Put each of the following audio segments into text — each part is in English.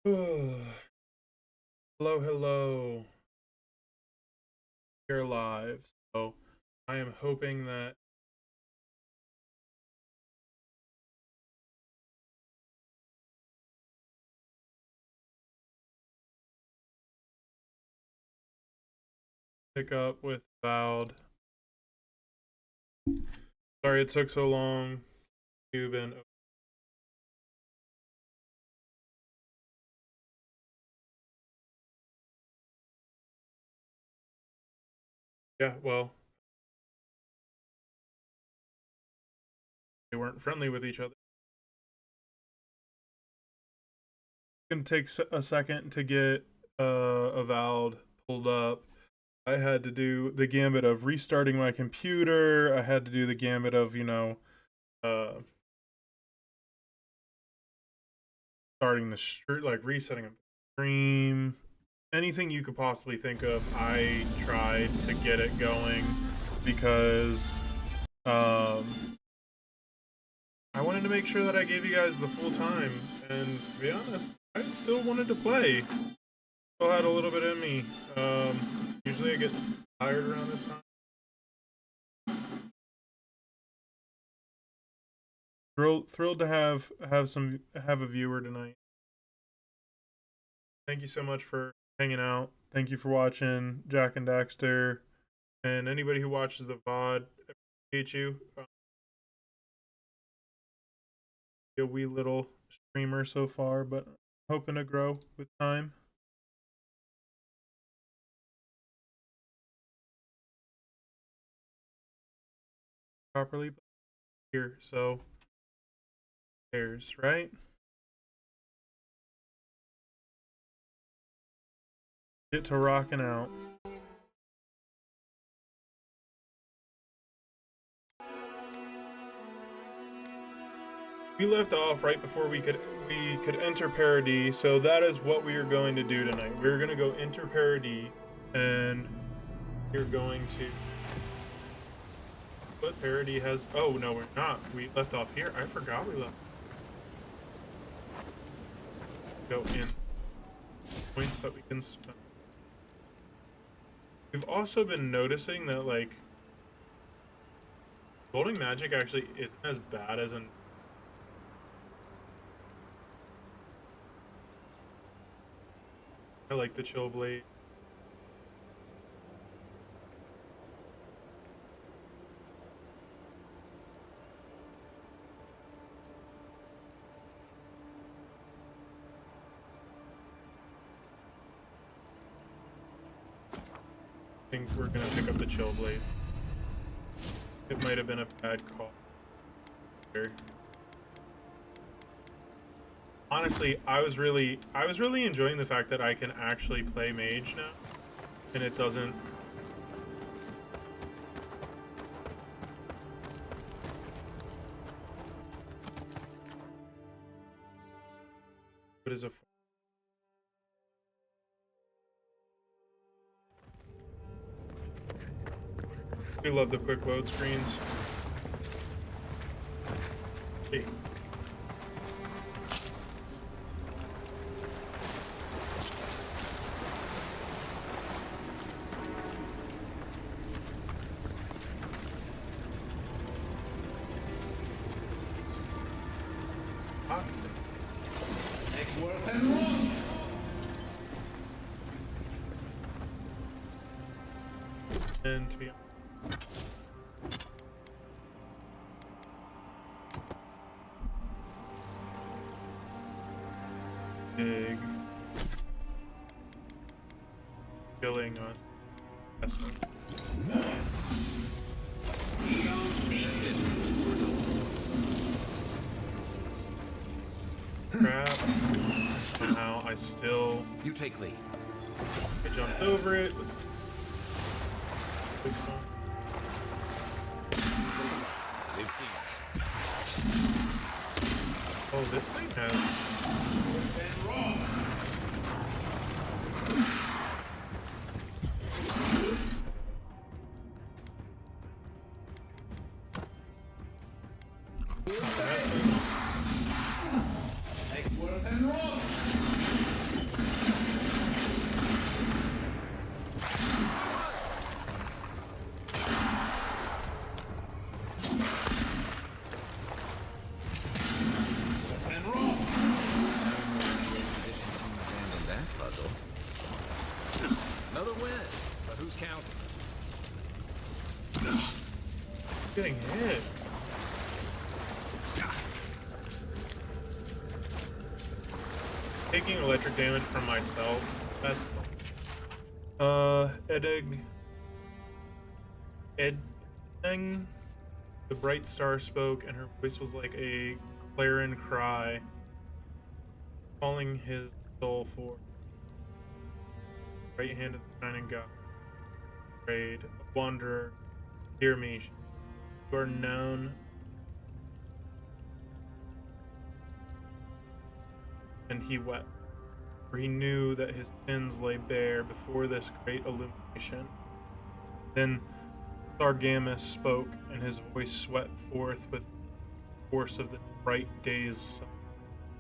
Hello, hello. You're live. So I am hoping that pick up with Avowed. Sorry it took so long. You've been yeah, well, they weren't friendly with each other. It's gonna take a second to get Avowed pulled up. I had to do the gambit of restarting my computer. I had to do the gambit of, uh starting the like resetting a stream. Anything you could possibly think of, I tried to get it going because I wanted to make sure that I gave you guys the full time, and to be honest, I still wanted to play. Still had a little bit in me. Usually I get tired around this time. Thrilled to have a viewer tonight. Thank you so much for hanging out. Thank you for watching Jak and Daxter, and anybody who watches the VOD. I appreciate you. A wee little streamer so far, but hoping to grow with time. Properly here, so there's right. Get to rocking out. We left off right before we could enter parody, so that is what we are going to do tonight. We're going to go enter parody, and we're going to. What parody has? Oh no, we're not. We left off here. I forgot we left. Go in points that we can spend. We've also been noticing that like holding magic actually isn't as bad as an. I like the chill blade. I think we're gonna pick up the chill blade. It might have been a bad call. Honestly, I was really enjoying the fact that I can actually play mage now, and it doesn't. What is a? We love the quick load screens. Hey. And to be big killing on Tesla. Crap. Somehow I still. You take lead. I jumped over it. They've seen us. Oh, this thing has. taking electric damage from myself. That's Edeng, the bright star spoke, and her voice was like a clarion cry, calling his soul for right hand of the shining god. Prayed, a wanderer, hear me. You are known, and he wept, for he knew that his sins lay bare before this great illumination. Then Sargamus spoke, and his voice swept forth with the force of the bright day's sun.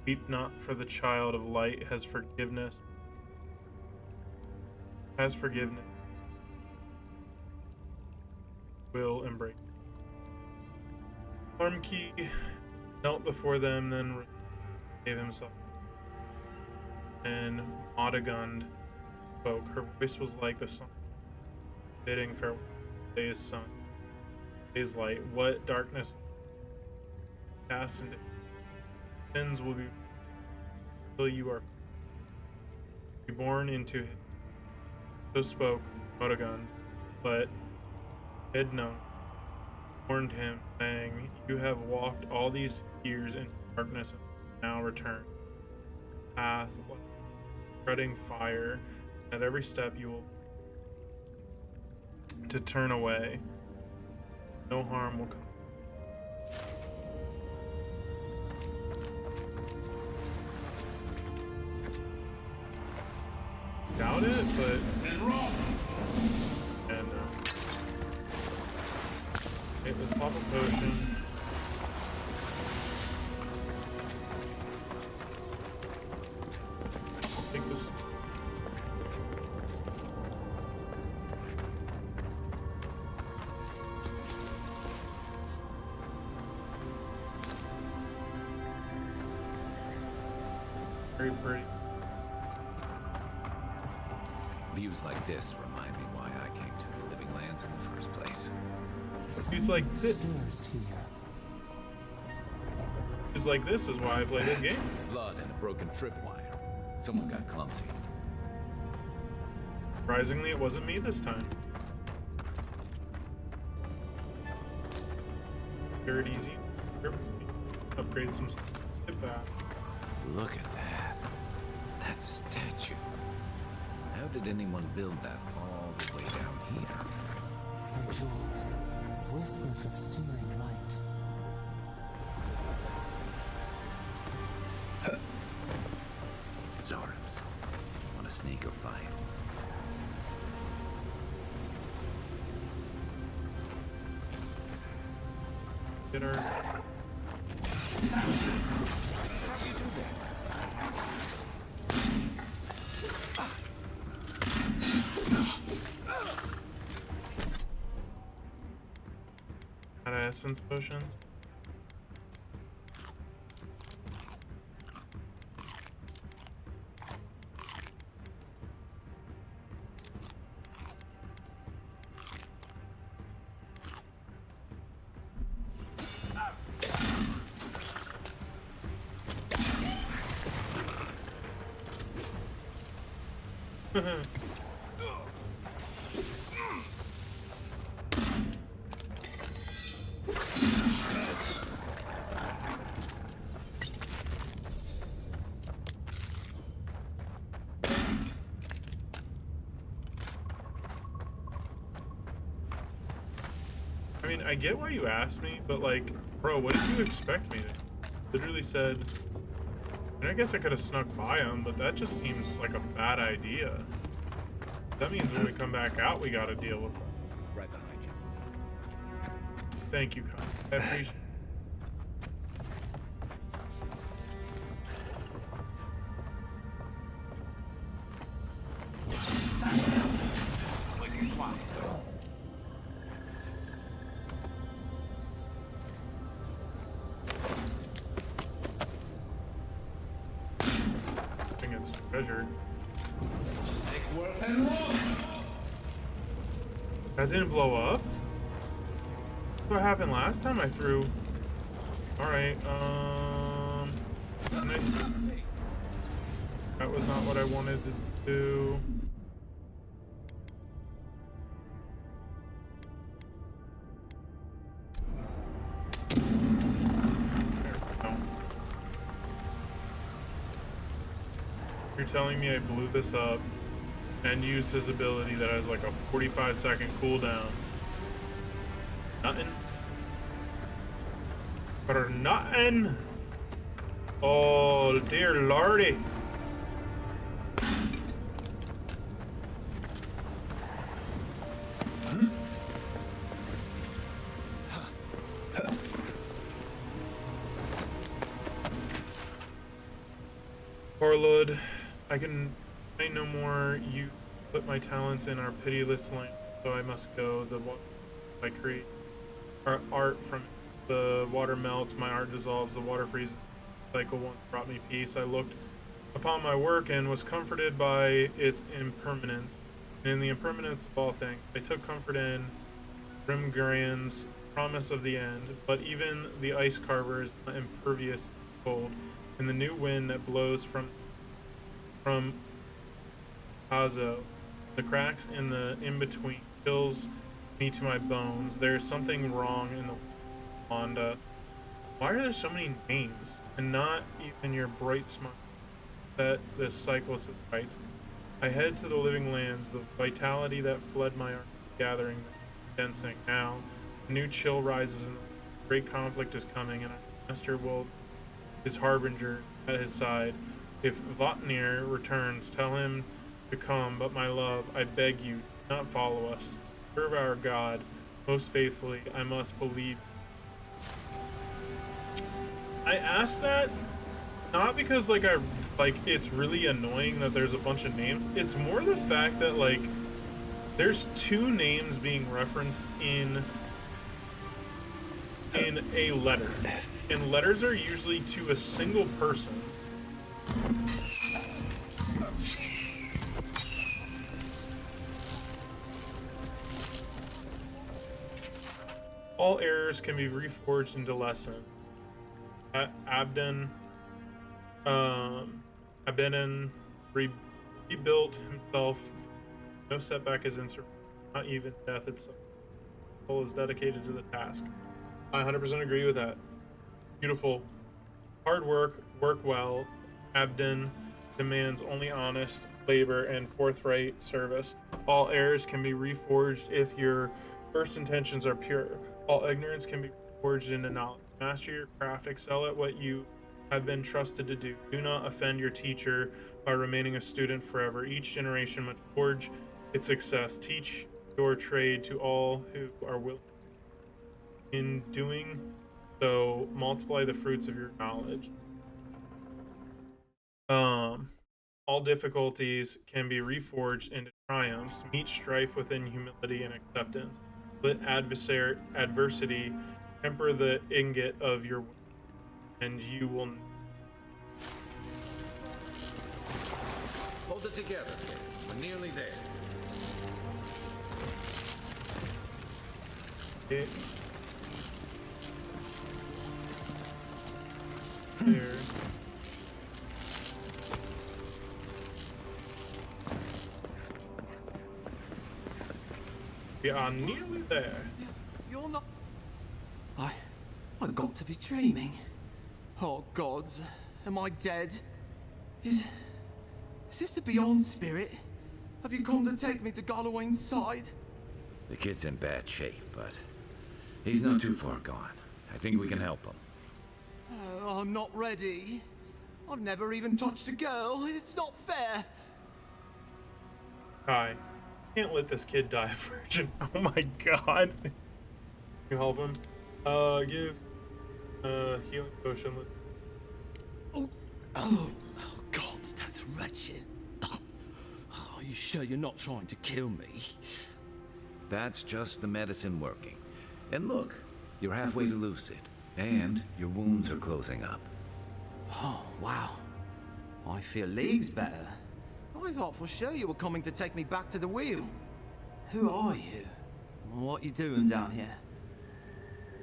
Weep not, for the child of light has forgiveness. Will embrace. Ormkey knelt before them, then gave himself. And Modegund spoke. Her voice was like the sun, bidding farewell to day's sun, day's light. What darkness cast into sins will be till you are reborn into his. So spoke Modegund, but Edna warned him, saying, "You have walked all these years in darkness, and now return. Path like spreading fire, at every step you will to turn away. No harm will come." Doubt it, but and okay, let's pop a potion. Take this. Very pretty. Views like this remind me why I came to the Living Lands in the first place. He's like this. He's like this is why I play this game. Blood and a broken tripwire. Someone got clumsy. Surprisingly, it wasn't me this time. Very easy. Upgrade some stuff. Get back. Look at that. That statue. How did anyone build that all the way down here? The jewels, whispers of searing light. Zorms. Want to sneak or fight? Get her. How'd you do that? Out of essence potions. I mean, I get why you asked me, but like, bro, what did you expect me to? Literally said, and I guess I could have snuck by him, but that just seems like a bad idea. That means when we come back out, we gotta deal with it. Right behind you. Thank you, Kyle. I appreciate it. I think it's treasure. That didn't blow up? What happened last time I threw? Alright, can I... That was not what I wanted to do. You're telling me I blew this up and used his ability that has like a 45-second cooldown. Nothing. For nothing. Oh dear lordy. Warlord, I can find no more. You put my talents in our pitiless land, so I must go. The I create our art from the water melts, my art dissolves, the water freezes. Cycle once brought me peace. I looked upon my work and was comforted by its impermanence, and in the impermanence of all things. I took comfort in Grimgarian's promise of the end, but even the ice carver is not impervious to cold, and the new wind that blows from Hazo, the cracks in the in-between chills me to my bones. There's something wrong in the Wanda. Why are there so many names and not even your bright smile? Set this cycle to the right. I head to the living lands, the vitality that fled my army gathering, condensing. Now, a new chill rises and a great conflict is coming, and Master will his harbinger at his side. If Vatnir returns, tell him to come, but my love, I beg you, do not follow us. To serve our God most faithfully, I must believe. I asked that not because like it's really annoying that there's a bunch of names. It's more the fact that like there's two names being referenced in a letter. And letters are usually to a single person. All errors can be reforged into lessons. Abenin rebuilt himself. No setback is insurmountable, not even death itself. Soul is dedicated to the task. I 100% agree with that. Beautiful. Hard work, work well. Abden demands only honest labor and forthright service. All errors can be reforged if your first intentions are pure. All ignorance can be forged into knowledge. Master your craft, excel at what you have been trusted to do. Do not offend your teacher by remaining a student forever. Each generation must forge its success. Teach your trade to all who are willing. In doing so, multiply the fruits of your knowledge. All difficulties can be reforged into triumphs. Meet strife within humility and acceptance. Let adversity temper the ingot of your will, and you will. Hold it together. We're nearly there. Okay. There. We are nearly there. You're not. I got to be dreaming. Oh gods, am I dead? Is this the Beyond Spirit? Have you come to take me to Galloway's side? The kid's in bad shape, but he's not too far gone. I think we can help him. I'm not ready. I've never even touched a girl. It's not fair. Hi. Can't let this kid die a virgin. Oh my god. You help him? Give healing potion. Oh God, that's wretched. Are you sure you're not trying to kill me? That's just the medicine working. And look, you're halfway to lucid, and your wounds are closing up. Oh, wow. I feel leagues better. I thought for sure you were coming to take me back to the wheel. Who are you? What you doing down here?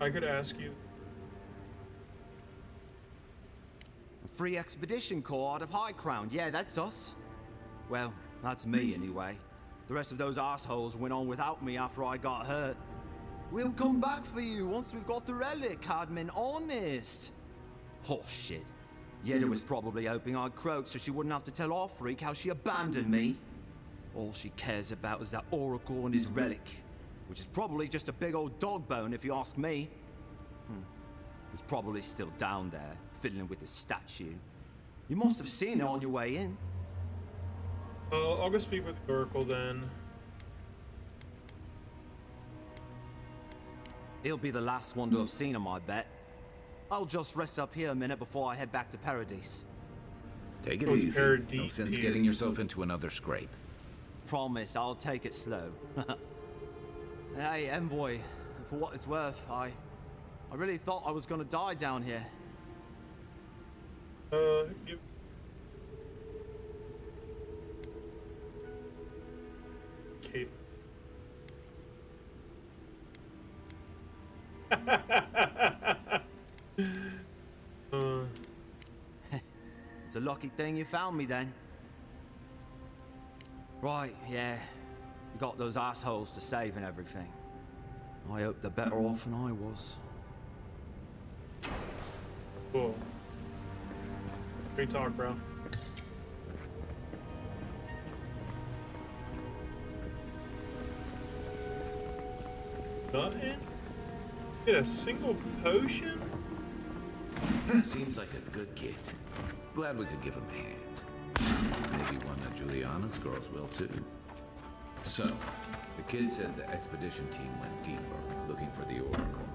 I could ask you. Free Expedition Corps out of High Crown. Yeah, that's us. Well, that's me anyway. The rest of those assholes went on without me after I got hurt. We'll come back for you once we've got the relic, Cadman, honest. Oh, shit. Yeda was probably hoping I'd croak so she wouldn't have to tell our freak how she abandoned me. All she cares about is that Oracle and his relic, which is probably just a big old dog bone if you ask me. It's probably still down there, fiddling with the statue. You must have seen it on your way in. I'll go speak with the Oracle then. He'll be the last one to have seen him, I bet. I'll just rest up here a minute before I head back to Paradise. Take it Oh, it's easy. Paradise No sense here. getting yourself into another scrape. Promise, I'll take it slow. Hey, Envoy, for what it's worth, I really thought I was gonna die down here. Give... Kate. It's a lucky thing you found me then. Right, yeah. You got those assholes to save and everything. I hope they're better off than I was. Cool. Great talk, bro. Nothing? Get a single potion? Seems like a good kid. Glad we could give him a hand. Maybe one of Juliana's girls will too. So, the kid said the expedition team went deeper, looking for the Oracle.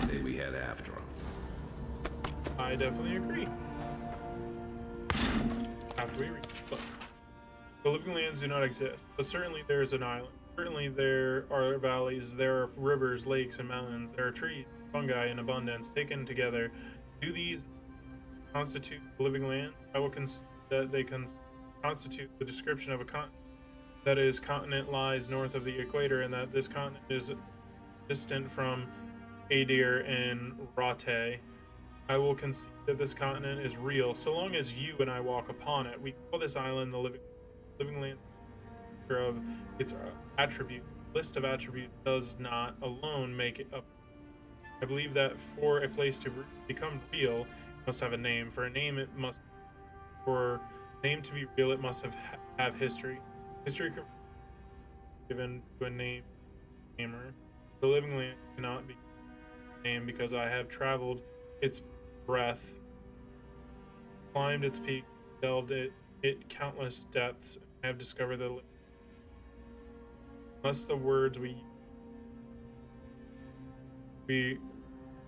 Say we head after him. I definitely agree. After we reach the book. The living lands do not exist, but certainly there is an island. Certainly there are valleys, there are rivers, lakes, and mountains. There are trees, fungi in abundance. Taken together, do these constitute the living land? I will that they constitute the description of a continent. That is, continent lies north of the equator, and that this continent is distant from Adir and Rate. I will concede that this continent is real, so long as you and I walk upon it. We call this island the living land of its attribute. List of attributes does not alone make it up. I believe that for a place to become real, it must have a name. For a name to be real, it must have history. History could be given to a namer. The living land cannot be named because I have traveled its breadth, climbed its peak, delved it countless depths, and I have discovered the unless the words we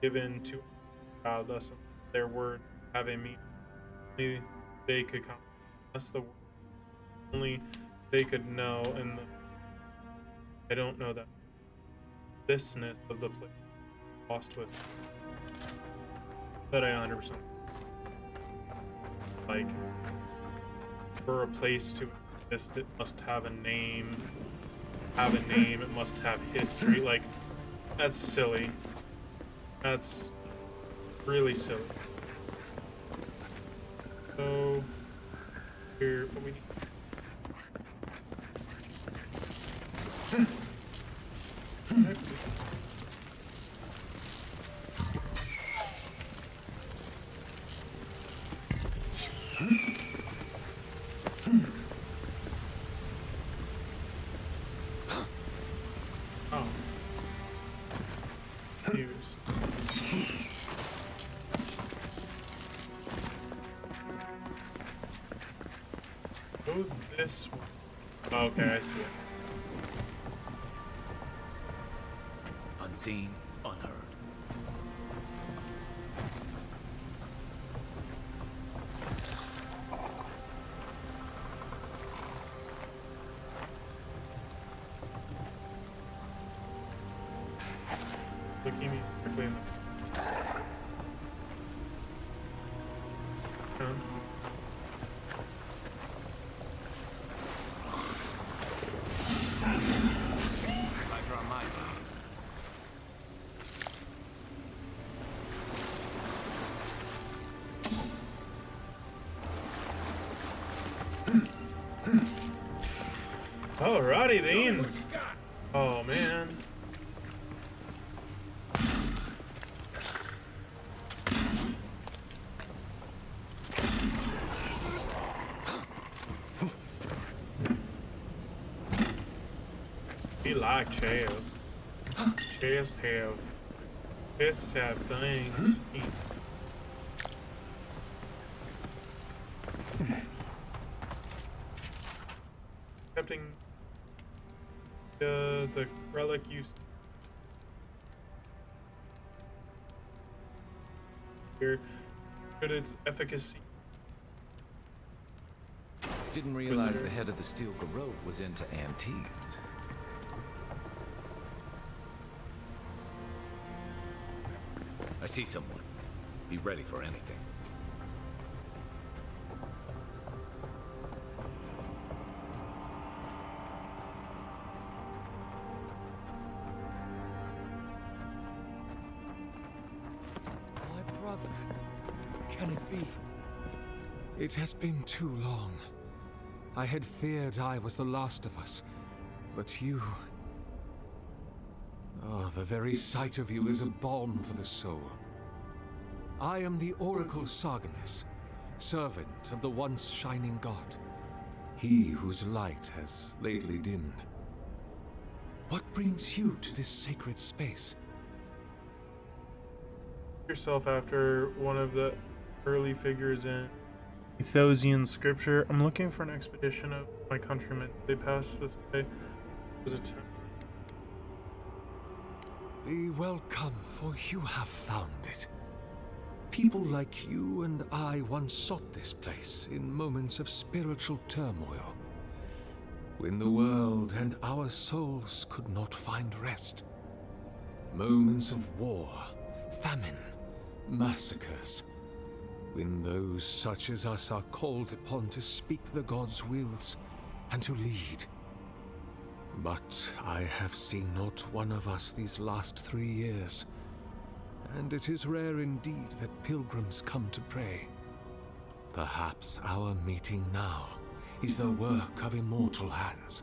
given to God, thus their word have a meaning. Only they could come. Unless the only they could know, and I don't know that thisness of the place lost with that I 100% like. For a place to exist, it must have a name. It must have history. Like, that's silly. That's really silly. So here, what we need. Oh. Use. Go this way. Okay, I see it. Unseen, unheard. Looking me quickly in the Lights are on my side. Alrighty then. Oh man. We like chests. Chests have things. Accepting the relic use here, but its efficacy. Didn't realize the head of the steel garrote was into antiques. I see someone. Be ready for anything. My brother. Can it be? It has been too long. I had feared I was the last of us, but you... Oh, the very sight of you is a balm for the soul. I am the Oracle Sargenes, servant of the once shining god, he whose light has lately dimmed. What brings you to this sacred space? Yourself after one of the early figures in Ethosian scripture. I'm looking for an expedition of my countrymen. They passed this way. Was it? Be welcome, for you have found it. People like you and I once sought this place in moments of spiritual turmoil, when the world and our souls could not find rest. Moments of war, famine, massacres, when those such as us are called upon to speak the gods' wills and to lead. But I have seen not one of us these last 3 years, and it is rare indeed that pilgrims come to pray. Perhaps our meeting now is the work of immortal hands.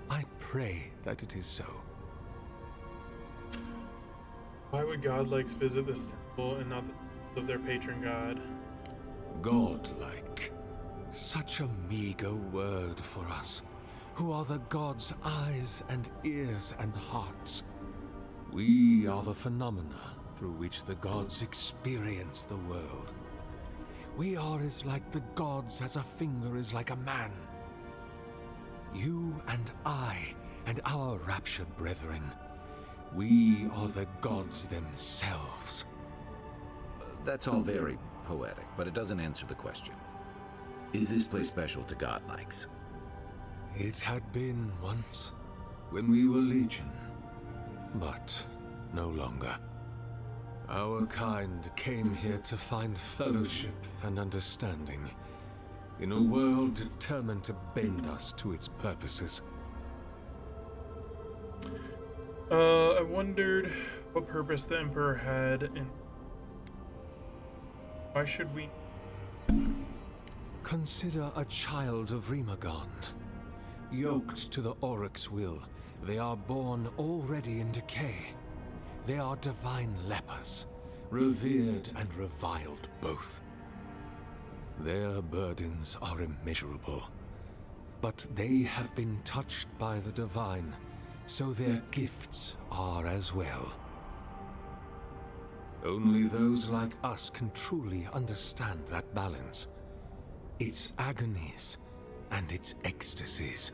I pray that it is so. Why would godlikes visit this temple and not the temple of their patron god? Godlike. Such a meager word for us, who are the gods' eyes and ears and hearts. We are the phenomena through which the gods experience the world. We are as like the gods as a finger is like a man. You and I and our raptured brethren, we are the gods themselves. That's all very poetic, but it doesn't answer the question. Is this place special to godlikes? It had been once, when we were legion, but no longer. Our kind came here to find fellowship and understanding, in a world determined to bend us to its purposes. I wondered what purpose the Emperor had, and why should we... Consider a child of Rimagond. Yoked to the Oryx's will, they are born already in decay. They are divine lepers, revered and reviled both. Their burdens are immeasurable, but they have been touched by the divine, so their gifts are as well. Only those like us can truly understand that balance, its agonies and its ecstasies.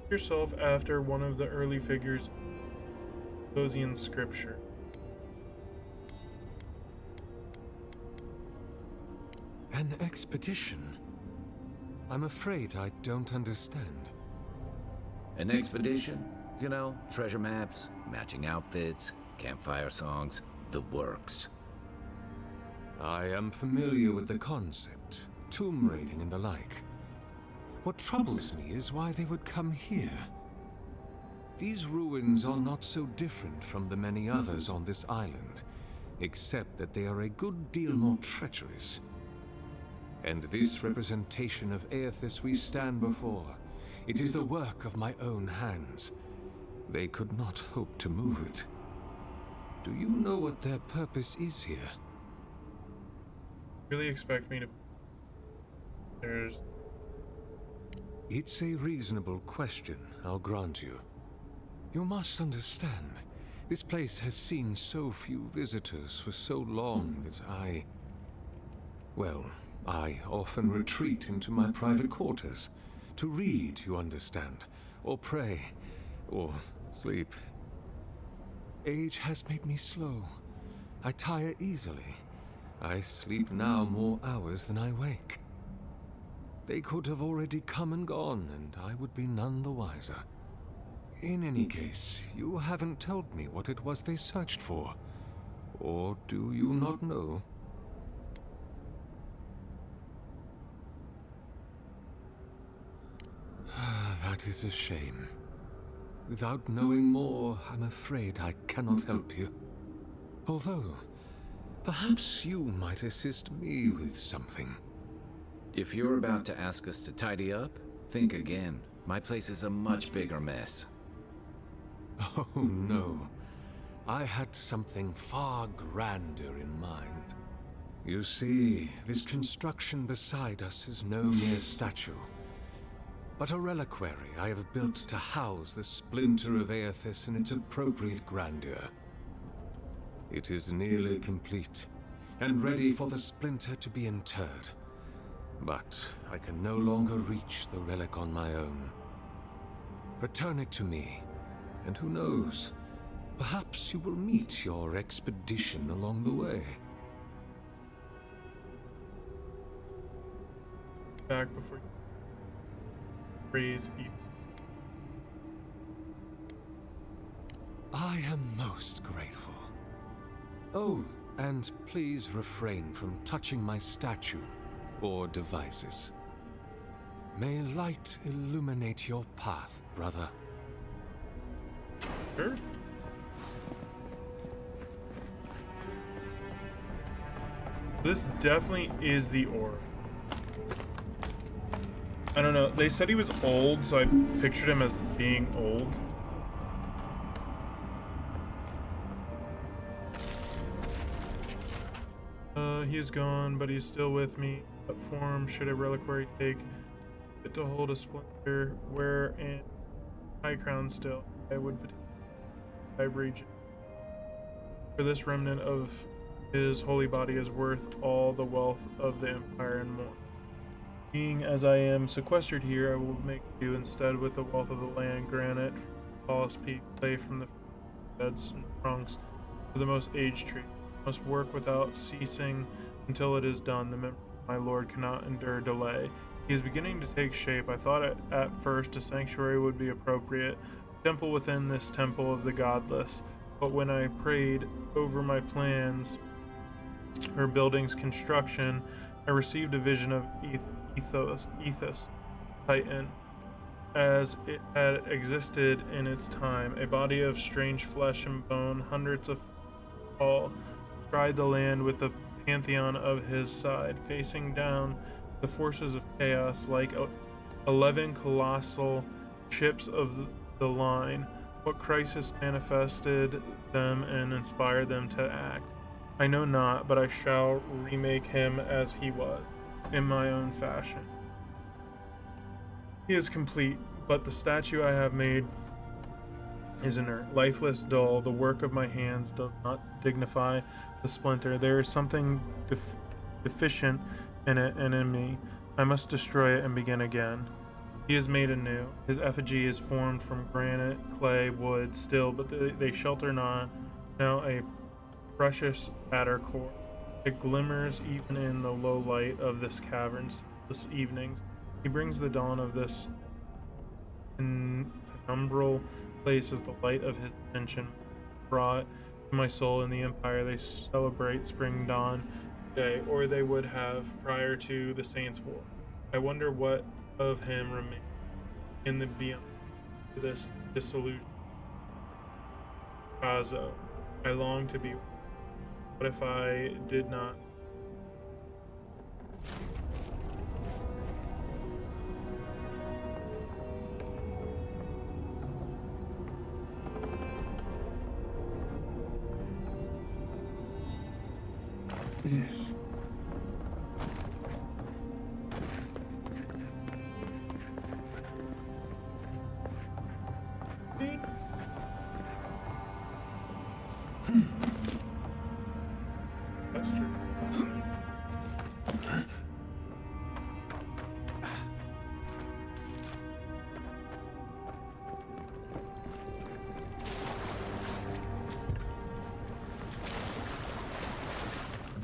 Yourself after one of the early figures in Ethosian scripture. An expedition? I'm afraid I don't understand. An expedition? You know, treasure maps, matching outfits, campfire songs, the works. I am familiar with the concept, tomb raiding and the like. What troubles me is why they would come here. These ruins are not so different from the many others on this island, except that they are a good deal more treacherous. And this representation of Aethys we stand before, it is the work of my own hands. They could not hope to move it. Do you know what their purpose is here? Really expect me to... There's... It's a reasonable question, I'll grant you. You must understand, this place has seen so few visitors for so long that I often retreat into my private quarters. To read, you understand, or pray, or sleep. Age has made me slow. I tire easily. I sleep now more hours than I wake. They could have already come and gone, and I would be none the wiser. In any case, you haven't told me what it was they searched for. Or do you not know? That is a shame. Without knowing more, I'm afraid I cannot help you. Although, perhaps you might assist me with something. If you're about to ask us to tidy up, think again. My place is a much bigger mess. Oh no. I had something far grander in mind. You see, this construction beside us is no mere statue, but a reliquary I have built to house the splinter of Aethys in its appropriate grandeur. It is nearly complete, and ready for the splinter to be interred. But I can no longer reach the relic on my own. Return it to me, and who knows, perhaps you will meet your expedition along the way. Back before you praise you. I am most grateful. Oh, and please refrain from touching my statue or devices. May light illuminate your path, brother. Sure. This definitely is the orb. I don't know. They said he was old, so I pictured him as being old. He is gone, but he's still with me. What form should a reliquary take? Fit to hold a splinter, wear an high crown still. I would I've reached. For this remnant of his holy body is worth all the wealth of the empire and more. Being as I am sequestered here, I will make do instead with the wealth of the land, granite, tallest peak, clay from the beds and trunks to the most aged tree. I must work without ceasing until it is done. The memory of my lord cannot endure delay. He is beginning to take shape. I thought at first a sanctuary would be appropriate, a temple within this temple of the godless. But when I prayed over my plans or building's construction, I received a vision of Ethos, Titan, as it had existed in its time, a body of strange flesh and bone, hundreds of all, tried the land with the pantheon of his side, facing down the forces of chaos like 11 colossal ships of the line. What crisis manifested them and inspired them to act? I know not, but I shall remake him as he was, in my own fashion. He is complete, but the statue I have made is inert, lifeless, dull. The work of my hands does not dignify the splinter. There is something deficient in it and in me. I must destroy it and begin again. He is made anew. His effigy is formed from granite, clay, wood, still, but they shelter not. Now a precious adder core. It glimmers even in the low light of this cavern, this evenings. He brings the dawn of this penumbral place as the light of his attention brought to my soul in the empire. They celebrate spring dawn day, or they would have prior to the Saints' War. I wonder what of him remains in the beyond to this dissolution. Kazo, I long to be. What if I did not?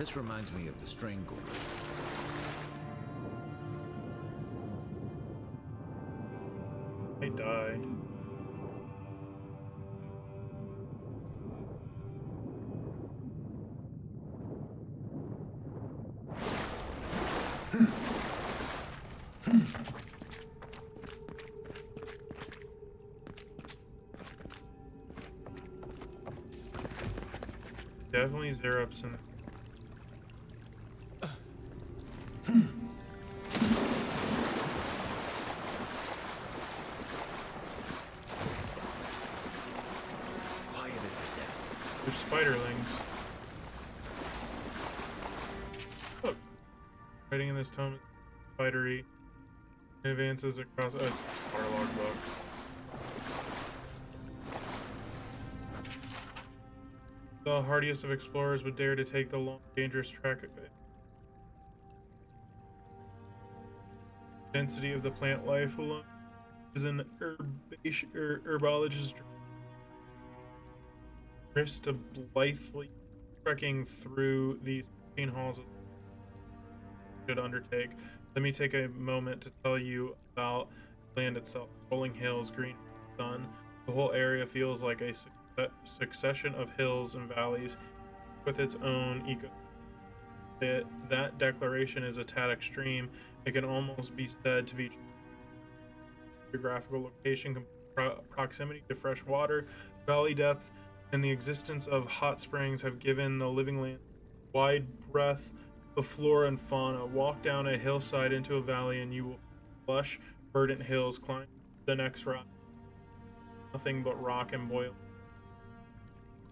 This reminds me of the Strangler. I die. Definitely Zerups in. Quiet as the depths. They're spiderlings. Look, writing in this tome is spidery. It advances across a waterlogged book. The hardiest of explorers would dare to take the long, dangerous trek. Density of the plant life alone is an herbologist's risk to blithely trekking through these halls should undertake. Let me take a moment to tell you about the land itself. Rolling hills, green sun. The whole area feels like a succession of hills and valleys with its own eco. That declaration is a tad extreme. It can almost be said to be geographical location, proximity to fresh water, valley depth, and the existence of hot springs have given the living land wide breadth of flora and fauna. Walk down a hillside into a valley and you will lush, verdant hills. Climb the next rock. Nothing but rock and boil.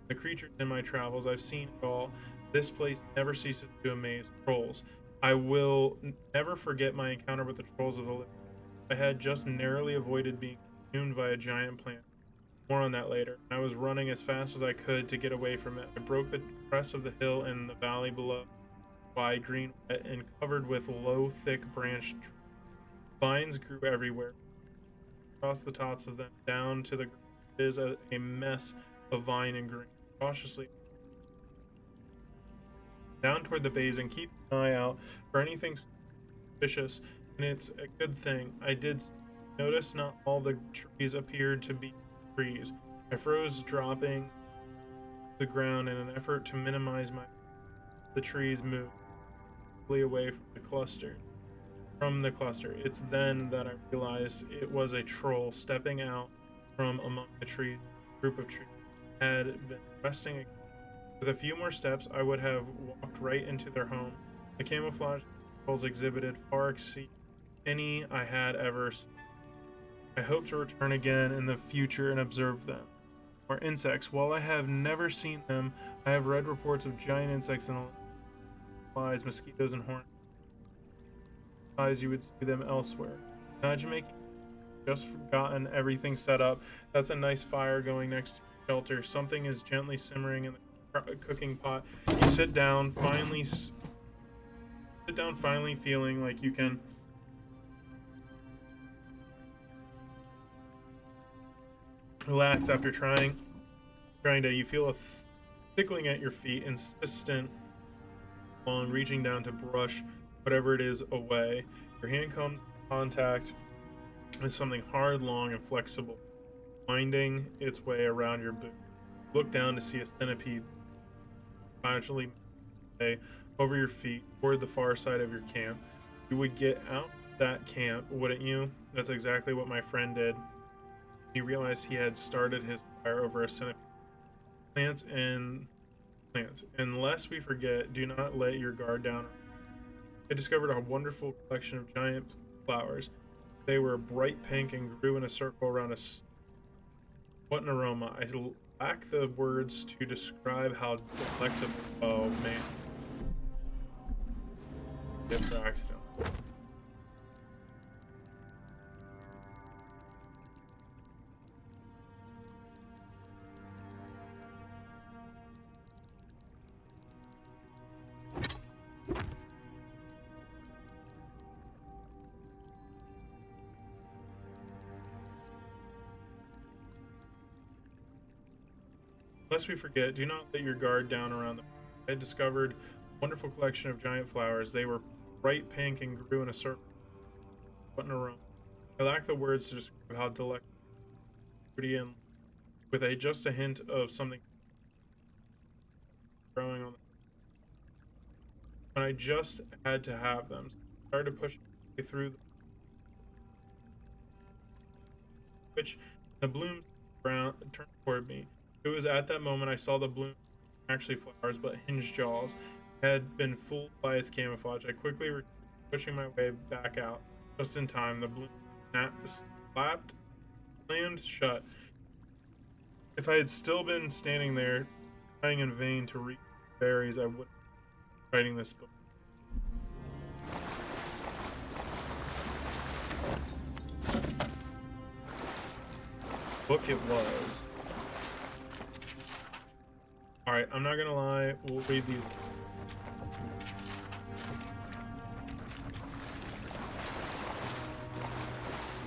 The creatures in my travels, I've seen it all. This place never ceases to amaze. Trolls. I will never forget my encounter with the trolls of the living. I had just narrowly avoided being consumed by a giant plant. More on that later. I was running as fast as I could to get away from it. I broke the crest of the hill and the valley below. Wide, green, wet, and covered with low, thick branched trees. Vines grew everywhere. Across the tops of them, down to the ground, is a mess of vine and green. Cautiously down toward the base and keep an eye out for anything suspicious, and it's a good thing. I did notice not all the trees appeared to be trees. I froze, dropping to the ground in an effort to minimize the trees moved away from the cluster. It's then that I realized it was a troll stepping out from among the trees. A group of trees had been resting. With a few more steps, I would have walked right into their home. The camouflage trolls exhibited far exceed any I had ever seen. I hope to return again in the future and observe them. Or insects. While I have never seen them, I have read reports of giant insects and flies, mosquitoes, and hornets. As you would see them elsewhere. Imagine making just gotten everything set up. That's a nice fire going next to the shelter. Something is gently simmering in the cooking pot. You sit down, finally feeling like you can relax after trying to. You feel a tickling at your feet, insistent on reaching down to brush whatever it is away. Your hand comes in contact with something hard, long, and flexible, winding its way around your boot. Look down to see a centipede gradually over your feet toward the far side of your camp. You would get out of that camp, wouldn't you? That's exactly what my friend did. He realized he had started his fire over a centipede. Plants. Unless we forget, do not let your guard down. I discovered a wonderful collection of giant flowers. They were bright pink and grew in a circle around us. What an aroma. I lack the words to describe how delectable. Oh man. Did for accident. Lest we forget, do not let your guard down around them. I discovered Wonderful collection of giant flowers. They were bright pink and grew in a circle. What an aroma. I lack the words to describe how delectable, pretty, and with just a hint of something growing on them. And I just had to have them. So I started pushing through the which the blooms turned toward me. It was at that moment I saw the bloom actually flowers but hinged jaws. I had been fooled by its camouflage. I quickly pushing my way back out. Just in time, the bloom slammed shut. If I had still been standing there, trying in vain to reach berries, I would be writing this book. Book it was. Alright, I'm not gonna lie, we'll read these.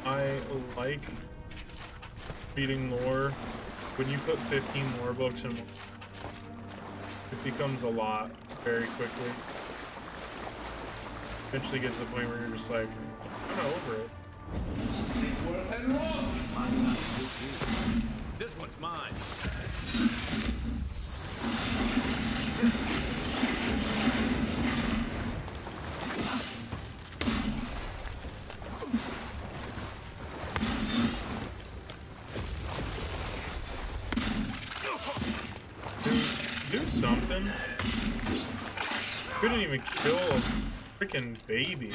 I like reading lore. When you put 15 lore books in, it becomes a lot very quickly. Eventually get to the point where you're just like, I'm not over it. This one's mine. Do something. Couldn't even kill a freaking baby.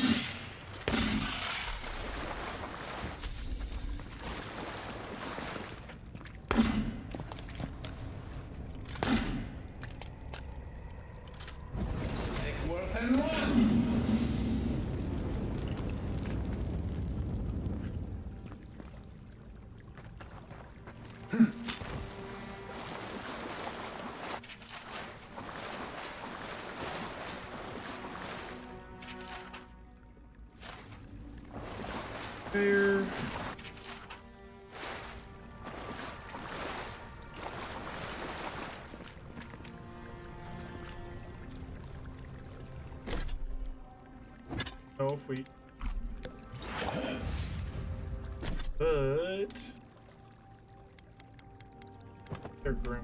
There. Oh, if we. But they're grim.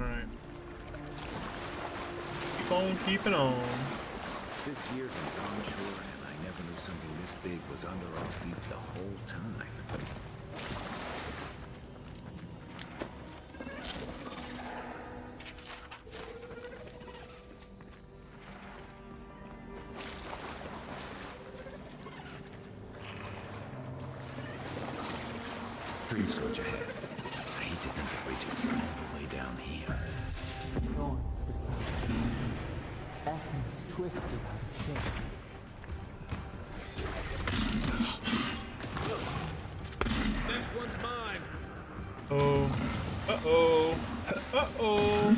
Alright. Keep on keeping on. 6 years in Gone Shore, and I never knew something this big was under our feet the whole time. Dreams coach ahead. I hate to think it reaches all the way down here. Thorns beside the eyes, essence twisted out of shape. Next one's mine. Oh. Uh-oh. Uh-oh.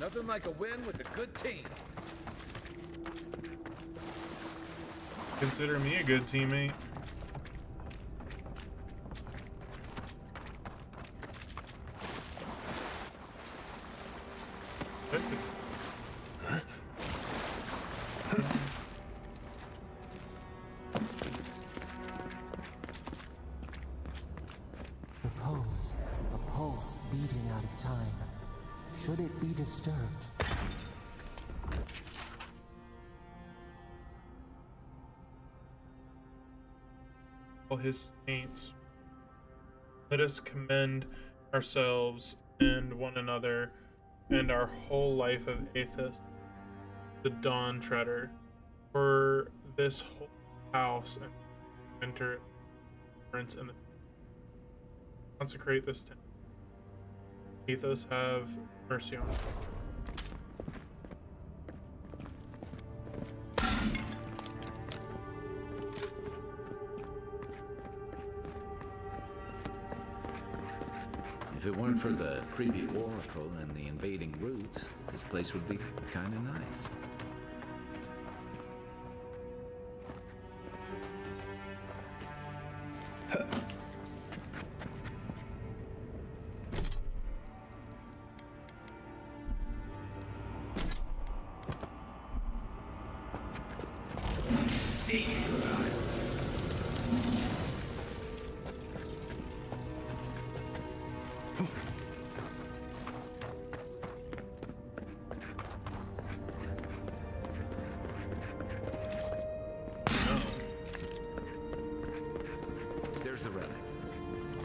Nothing like a win with a good team. Consider me a good teammate. The pose, a pulse beating out of time. Should it be disturbed? All his saints, let us commend ourselves and one another and our whole life of Aethys, the Dawn Treader, for this whole house and enter and consecrate this tent. Aethys, have mercy on us. If it weren't for the creepy oracle and the invading roots, this place would be kind of nice. There's the relic.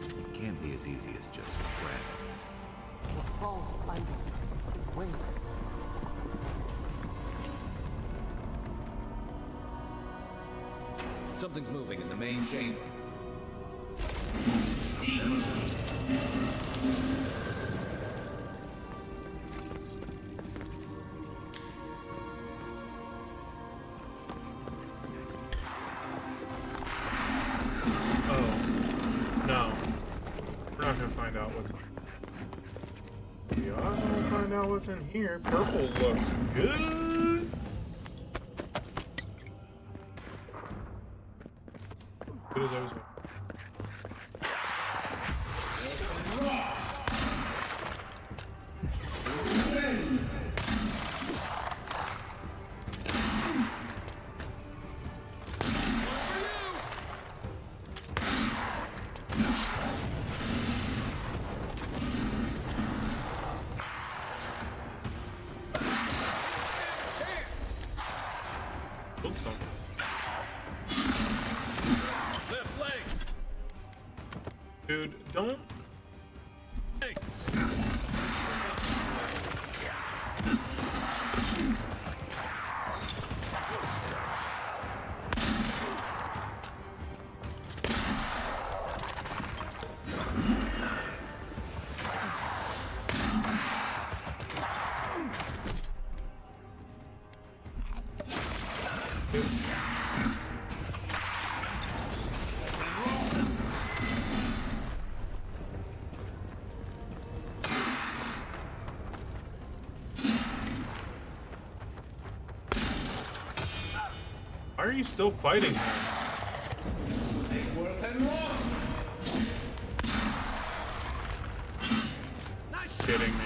It can't be as easy as just grabbing. The false idol. It waits. Something's moving in the main chamber. What's in here? Purple looks good. Good as those. Dude, don't. Hey. Why are you still fighting him? Kidding me.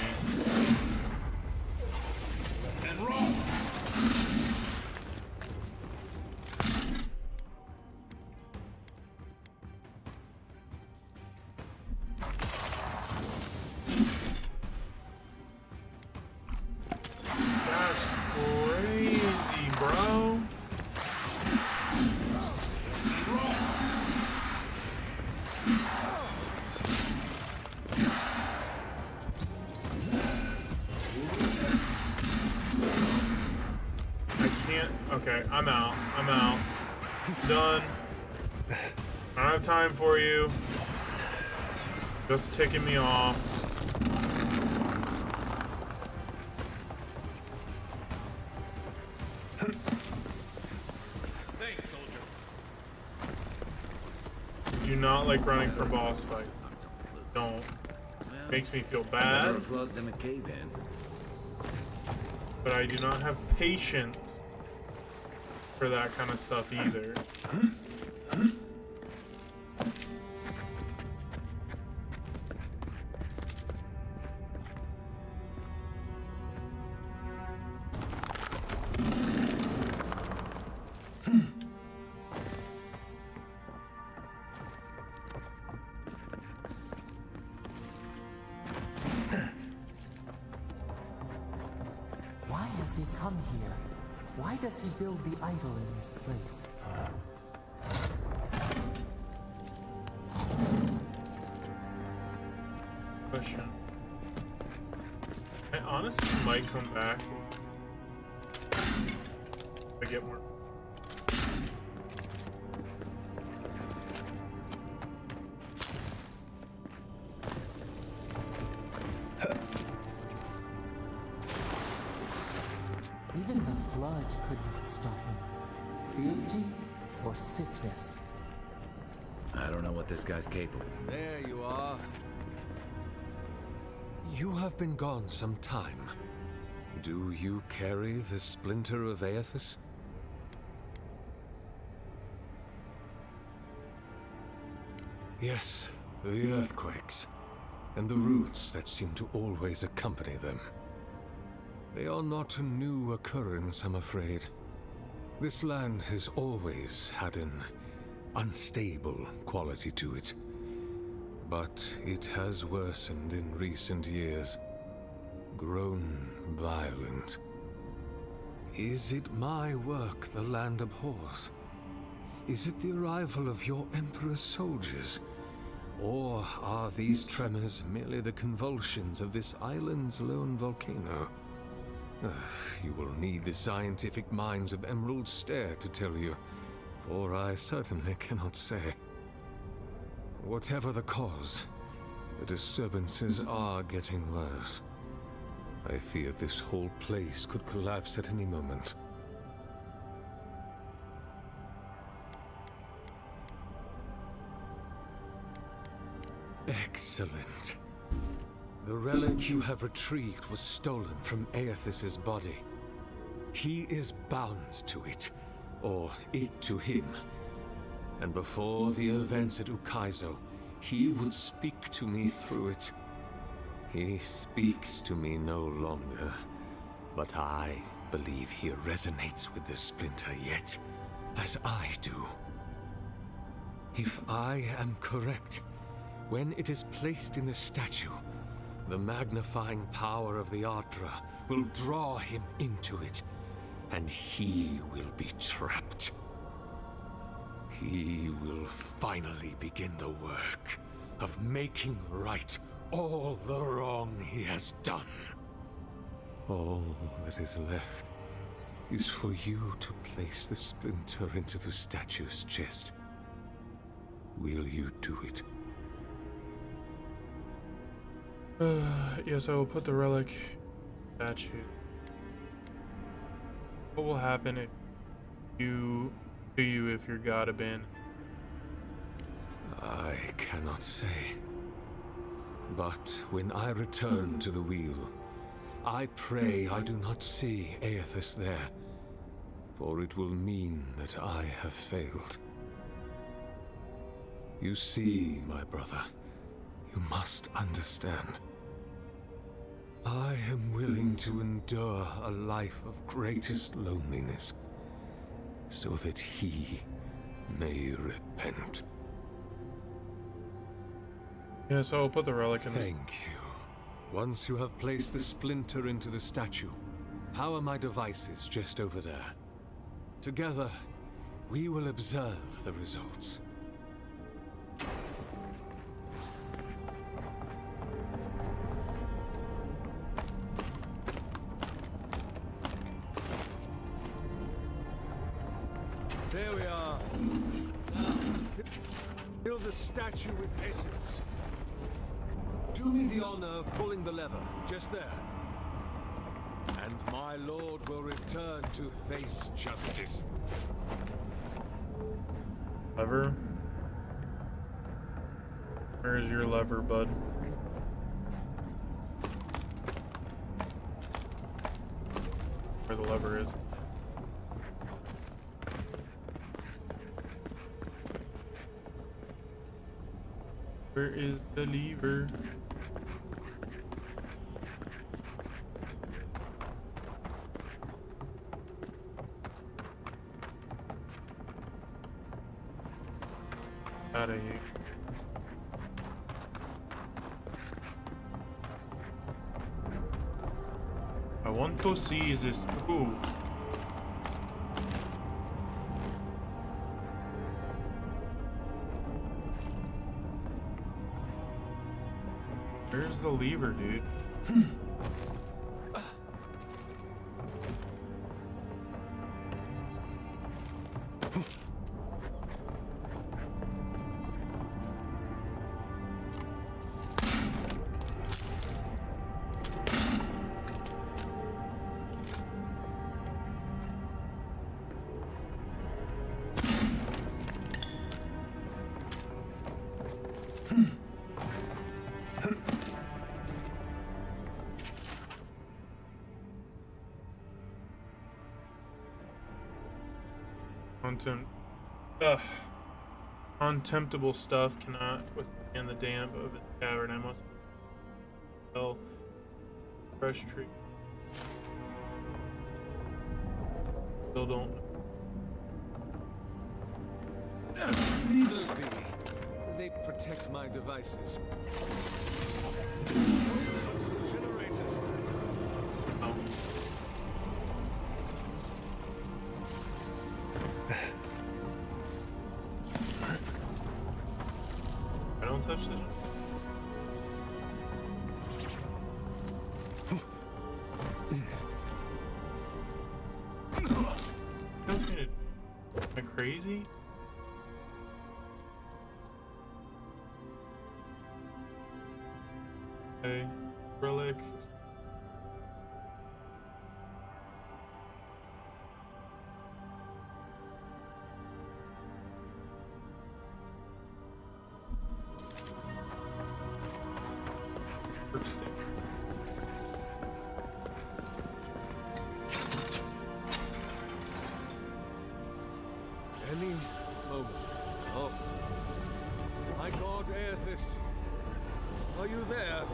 That's crazy, bro. Okay, I'm out. I'm out. Done. I don't have time for you. Just ticking me off. Thanks, soldier. Do not like running from boss fight. Don't. Makes me feel bad. Better a flood than a cave-in. but I do not have patience for that kind of stuff either. Why has he come here? Why does he build the idol in this place? Question. I honestly might come back if I get more. Even the flood could not stop him. Fealty or sickness? I don't know what this guy's capable. There you are. You have been gone some time. Do you carry the splinter of Aethys? Yes, the earthquakes, and the roots that seem to always accompany them. They are not a new occurrence, I'm afraid. This land has always had an unstable quality to it. But it has worsened in recent years, grown violent. Is it my work the land abhors? Is it the arrival of your Emperor's soldiers? Or are these tremors merely the convulsions of this island's lone volcano? You will need the scientific minds of Emerald Stair to tell you, for I certainly cannot say. Whatever the cause, the disturbances are getting worse. I fear this whole place could collapse at any moment. Excellent. The relic you have retrieved was stolen from Aethys' body. He is bound to it, or it to him. And before the events at Ukaizo, he would speak to me through it. He speaks to me no longer, but I believe he resonates with the splinter yet, as I do. If I am correct, when it is placed in the statue, the magnifying power of the Ardra will draw him into it, and he will be trapped. He will finally begin the work of making right all the wrong he has done. All that is left is for you to place the splinter into the statue's chest. Will you do it? Yes, I will put the relic statue. What will happen if if your god abandoned? I cannot say. But when I return to the wheel, I pray I do not see Aethys there, for it will mean that I have failed. You see, my brother, you must understand. I am willing to endure a life of greatest loneliness, so that he may repent. Yes, I will put the relic in. Thank you. Once you have placed the splinter into the statue, power my devices just over there. Together, we will observe the results. There we are. Now, fill the statue with essence. Do me the honor of pulling the lever, just there. And my lord will return to face justice. Lever? Where is your lever, bud? where the lever is. Where is the lever? Out of here. I want to see this through. Where's the lever, dude? Untemptable stuff cannot withstand the damp of its cavern. I must smell fresh tree. Still don't. Leave those be. They protect my devices. Generators. Oh. I don't touch this. Am I crazy? Okay, relic. Stick. Any moment. Oh. My god, Aethys. Are you there?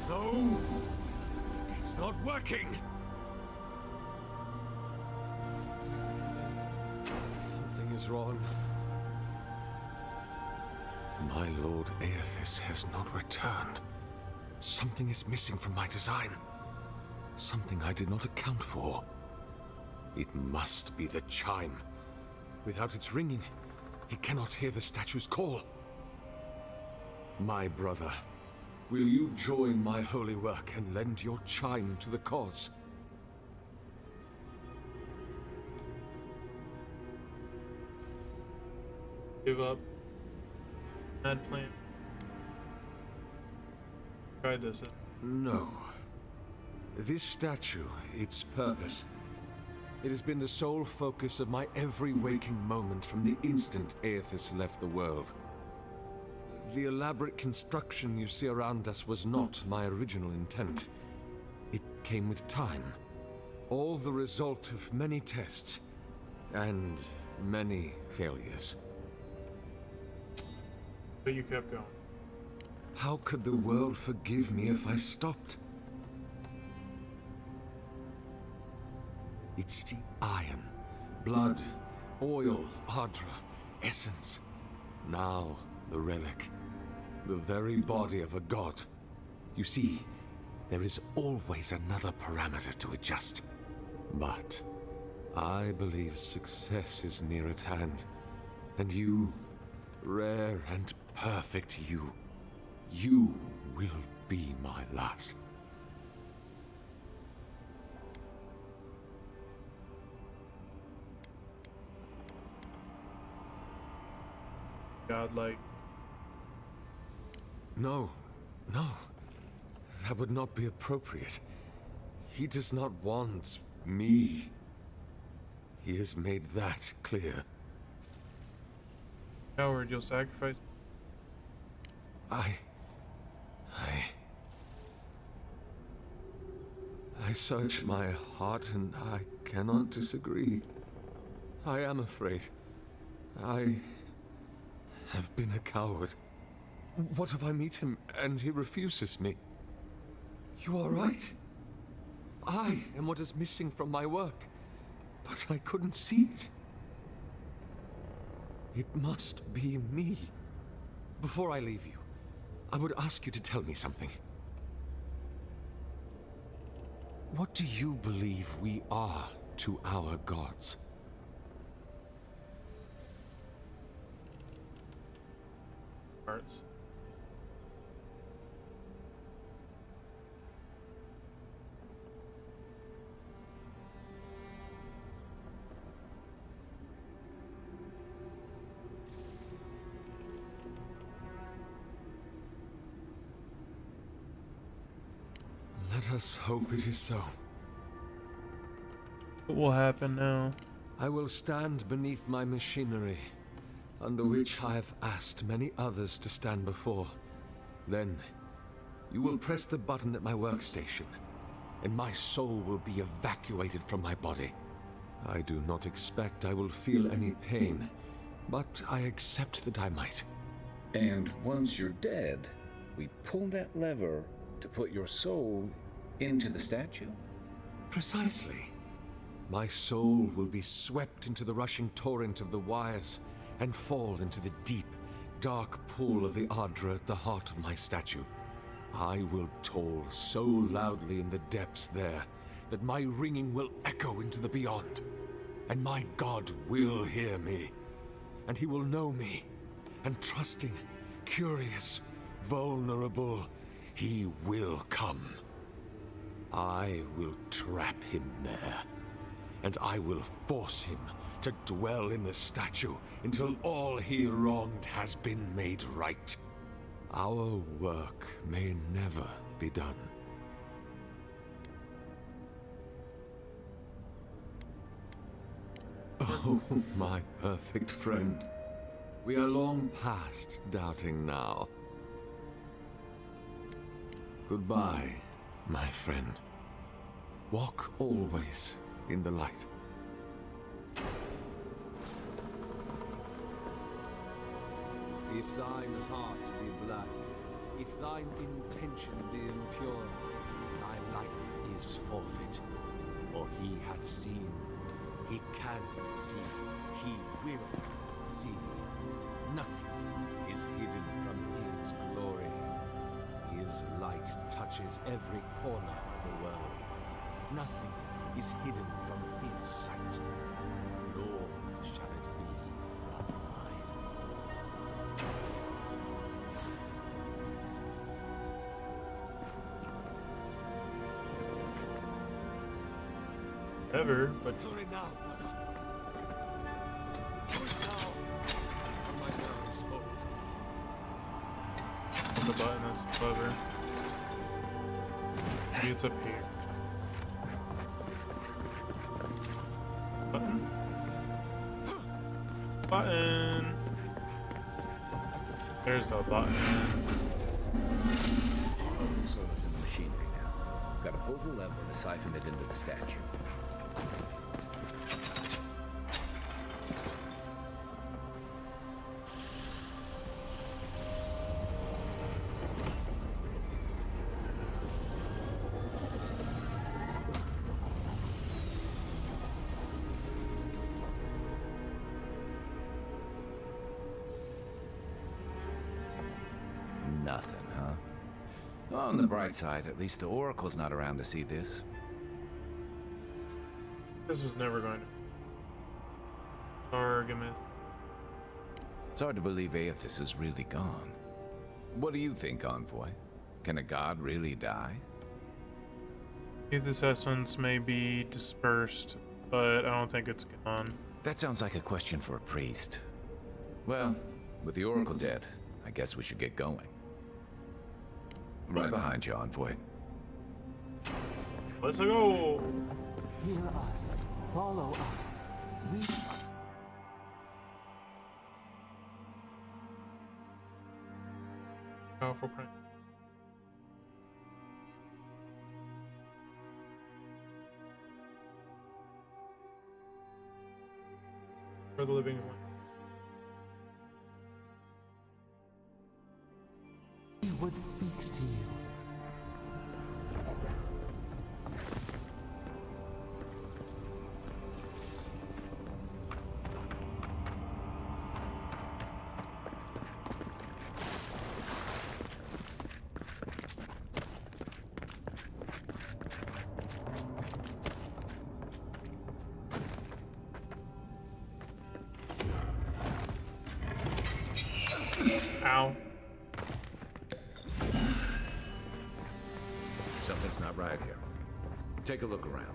No! It's not working! Something is wrong. My Lord Aethys has not returned. Something is missing from my design. Something I did not account for. It must be the chime. Without its ringing, he cannot hear the statue's call. My brother, will you join my holy work and lend your chime to the cause? Give up. Bad plan. Try this. No. This statue, its purpose, it has been the sole focus of my every waking moment from the instant Aethys left the world. The elaborate construction you see around us was not my original intent. It came with time. All the result of many tests and many failures. But you kept going. How could the world forgive me if I stopped? It's the iron, blood, oil, ardra, essence. Now, the relic. The very body of a god. You see, there is always another parameter to adjust. But I believe success is near at hand. And you, rare and perfect you will be my last. Godlike. No, no. That would not be appropriate. He does not want me. He has made that clear. Coward, you'll sacrifice. I search my heart and I cannot disagree. I am afraid. I have been a coward. What if I meet him and he refuses me? You are right. I am what is missing from my work, but I couldn't see it. It must be me. Before I leave you, I would ask you to tell me something. What do you believe we are to our gods? Parts. Let us hope it is so. What will happen now? I will stand beneath my machinery, under which I have asked many others to stand before. Then, you will press the button at my workstation, and my soul will be evacuated from my body. I do not expect I will feel any pain, but I accept that I might. And once you're dead, we pull that lever to put your soul into the statue? Precisely. My soul will be swept into the rushing torrent of the wires and fall into the deep, dark pool of the Ardra at the heart of my statue. I will toll so loudly in the depths there that my ringing will echo into the beyond. And my God will hear me. And he will know me. And trusting, curious, vulnerable, he will come. I will trap him there. And I will force him to dwell in the statue until all he wronged has been made right. Our work may never be done. Oh, my perfect friend. We are long past doubting now. Goodbye, my friend. Walk always in the light. If thine heart be black, if thine intention be impure, thy life is forfeit. For he hath seen, he can see, he will see. Nothing is hidden from his glory. His light touches every corner of the world. Nothing is hidden from his sight, nor shall it be from mine. Ever, but Hurry now, brother. Do it now. On my nerves hold. the button is clever. Maybe it's up here. Button. Button. There's the button. All the soil is in the machinery now. Gotta pull the lever to siphon it into the statue. Nothing, huh? Well, on the bright side, at least the Oracle's not around to see this. This was never going to. Argument. It's hard to believe Aethys is really gone. What do you think, Envoy? Can a god really die? This essence may be dispersed, but I don't think it's gone. That sounds like a question for a priest. Well, with the Oracle dead, I guess we should get going. Right behind you, Envoy. Let's go! Hear us. Follow us. We... Powerful print. of the living is like. He would speak to you. Ow. Something's not right here. Take a look around.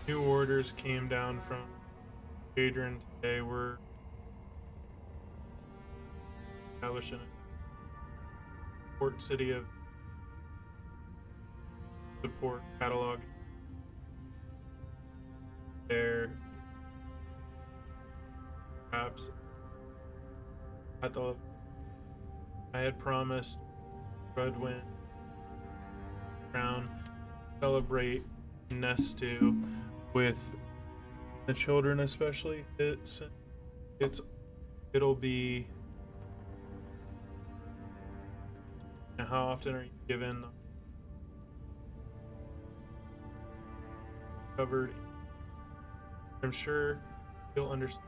New orders came down from Adrian today. We're establishing a port city of support catalog. There, perhaps I had promised Redwind Crown celebrate Nestu with the children, especially. It'll be. How often are you given covered? I'm sure you'll understand.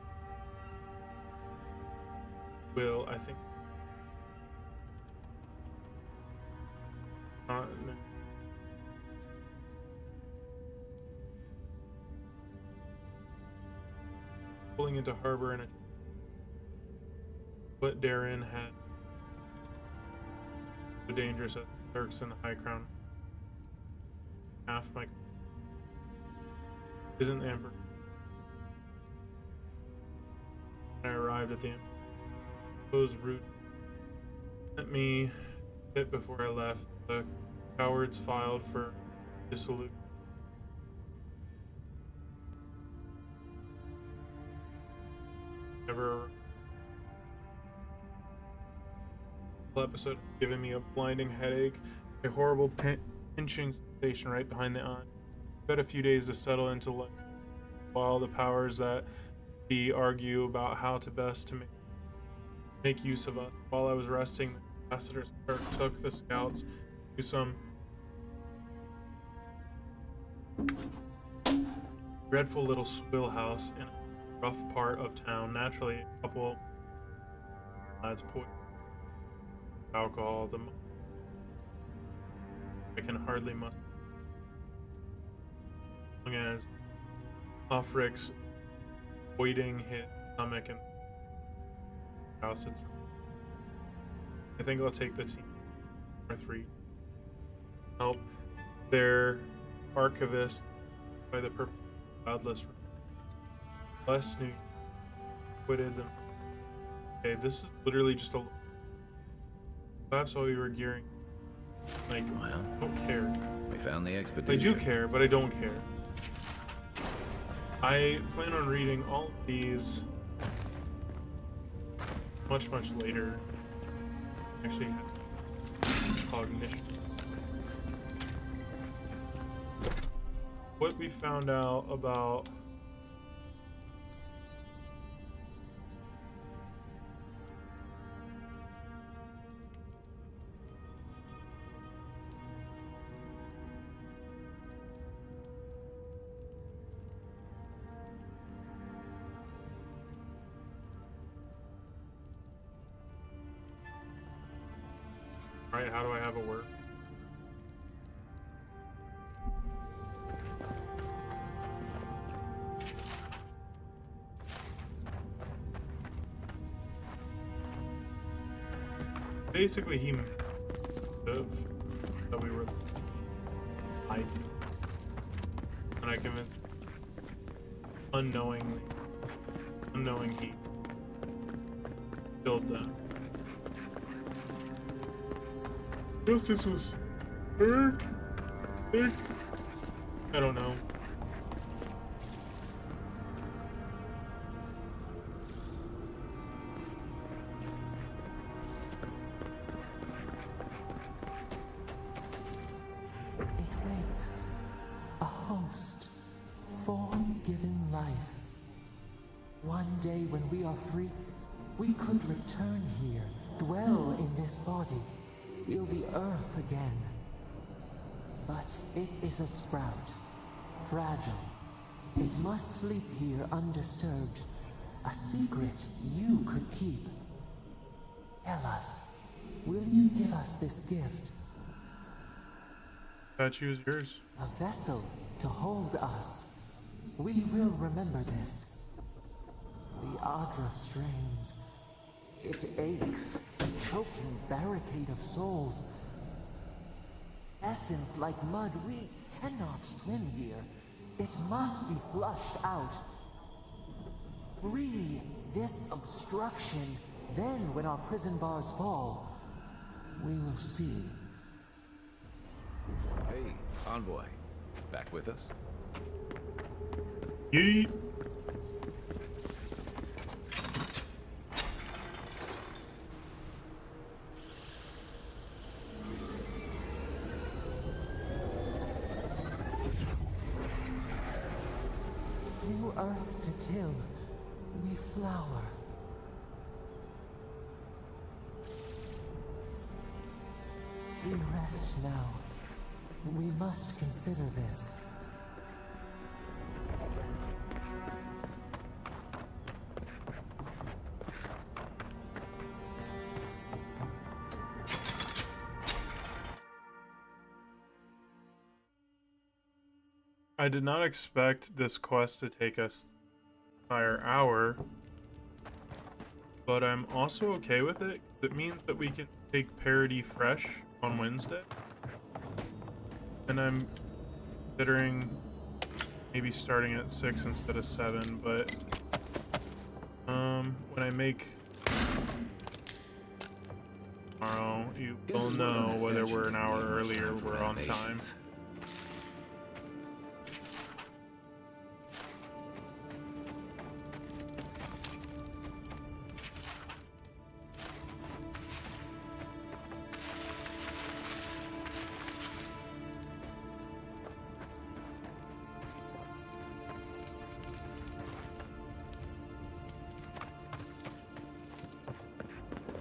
Will, I think. No. Pulling into harbor in a what Darren had the dangerous clerks in the High Crown. Half my isn't the Emperor. I arrived at the Emperor's route. Let me hit before I left. The cowards filed for dissolution. Never episode giving me a blinding headache, a horrible pinching sensation right behind the eye. Got a few days to settle into life while the powers that be argue about how to best to make use of us. While I was resting, the ambassador took the scouts to some dreadful little swill house in a rough part of town. Naturally, a couple lads poisoned alcohol. I can hardly muster. As long as Offrick's voiding his stomach and house, I think I'll take the team or 3. Help their archivist by the purpose of godless. Less new quitted them. Okay, this is literally just a. Perhaps while we were gearing. Like, Well, I don't care. we found the I expedition. do care, but I don't care. I plan on reading all of these much later. Actually, have cognition. What we found out about Alright, how do I have a word? Basically, he that we were lied to. And I convinced unknowing he killed them. Justice was served? I don't know. It makes a host, form given life, day when we are free, we could return here, dwell in this body, feel the earth again. But it is a sprout, fragile. It must sleep here undisturbed. A secret you could keep. Tell us, will you give us this gift? Statue is yours. A vessel to hold us. We will remember this. The Adra strains. It aches, choking barricade of souls. Essence like mud, we cannot swim here. It must be flushed out. Free this obstruction, then when our prison bars fall, we will see. Hey, envoy. Back with us? Yeet. New earth to till, we flower. We rest now. We must consider this. I did not expect this quest to take us an entire hour, but I'm also okay with it. It means that we can take Parody fresh on Wednesday, and I'm considering maybe starting at 6 instead of 7, but when I make tomorrow, you will know whether we're an hour early or we're on time.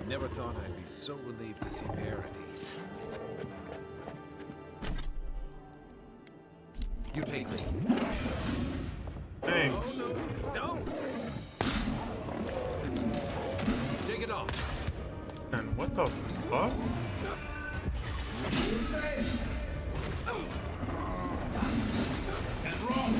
Never thought I'd be so relieved to see Paradise. You take me. Thanks. Oh, no, don't! Shake it off. And what the fuck? And wrong!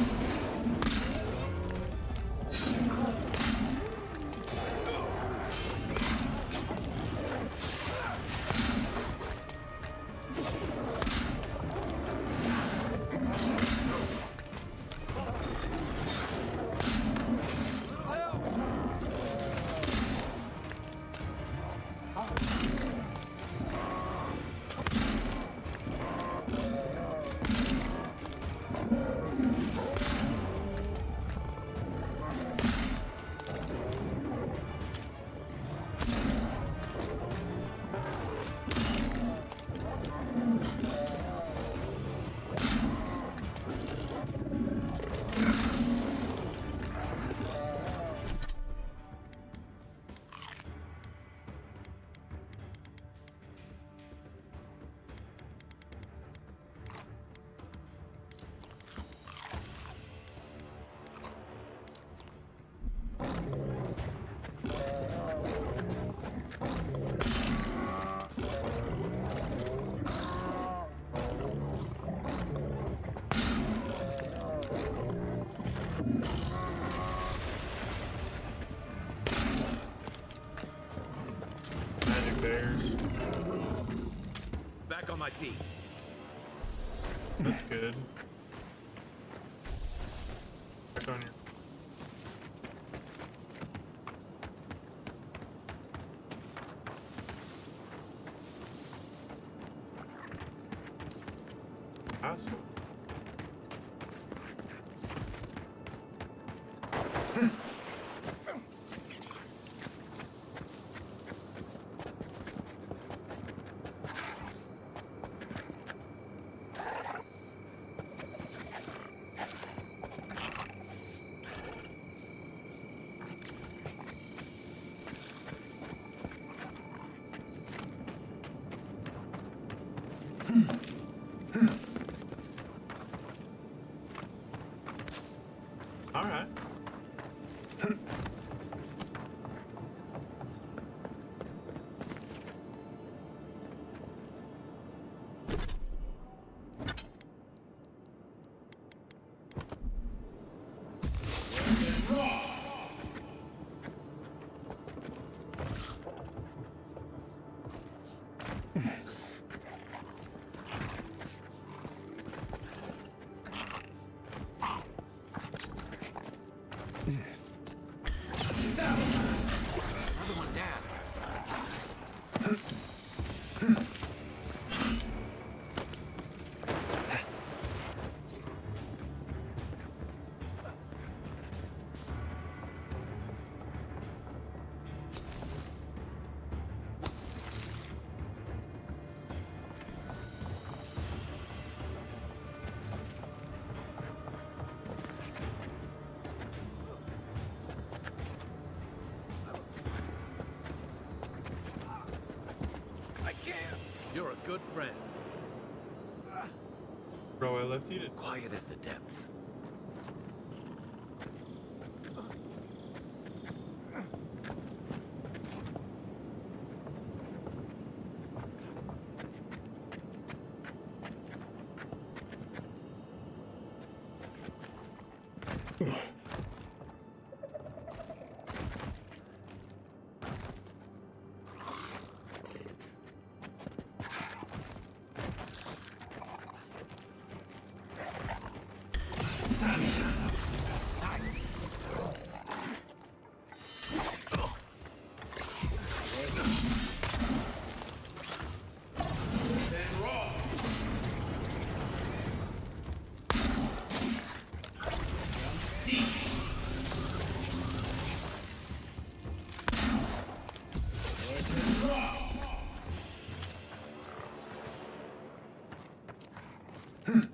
Magic bears. Back on my feet. That's good. Back on your... Asshole. You're a good friend. Bro, I left you to. Quiet as the depths.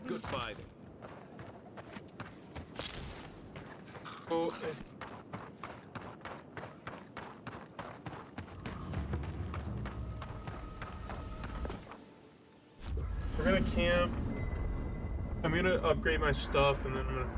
Good fighting. Oh, we're gonna camp. I'm gonna upgrade my stuff and then I'm gonna.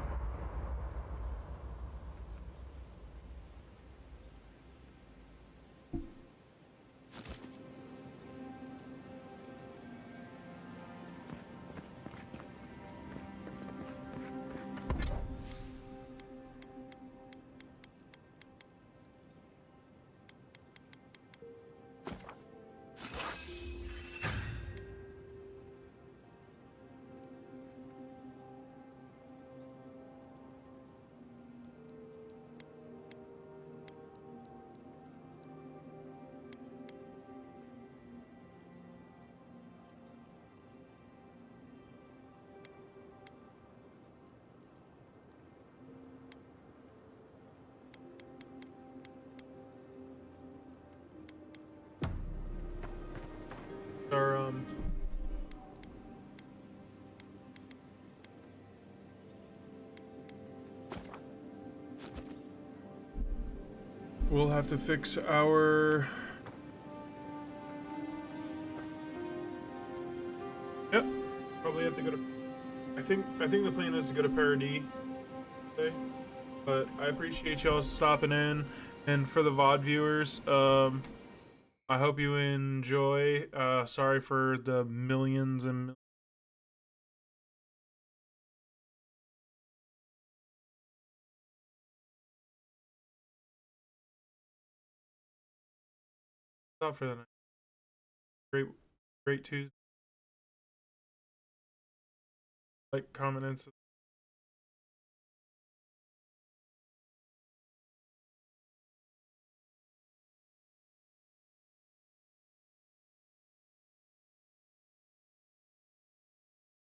Our we'll have to fix our. Yep, probably have to go to. I think the plan is to go to Paradis today, but I appreciate y'all stopping in, and for the VOD viewers, I hope you enjoy. Sorry for the millions and. Stop for the night. Great Tuesday. Like, comment, and subscribe.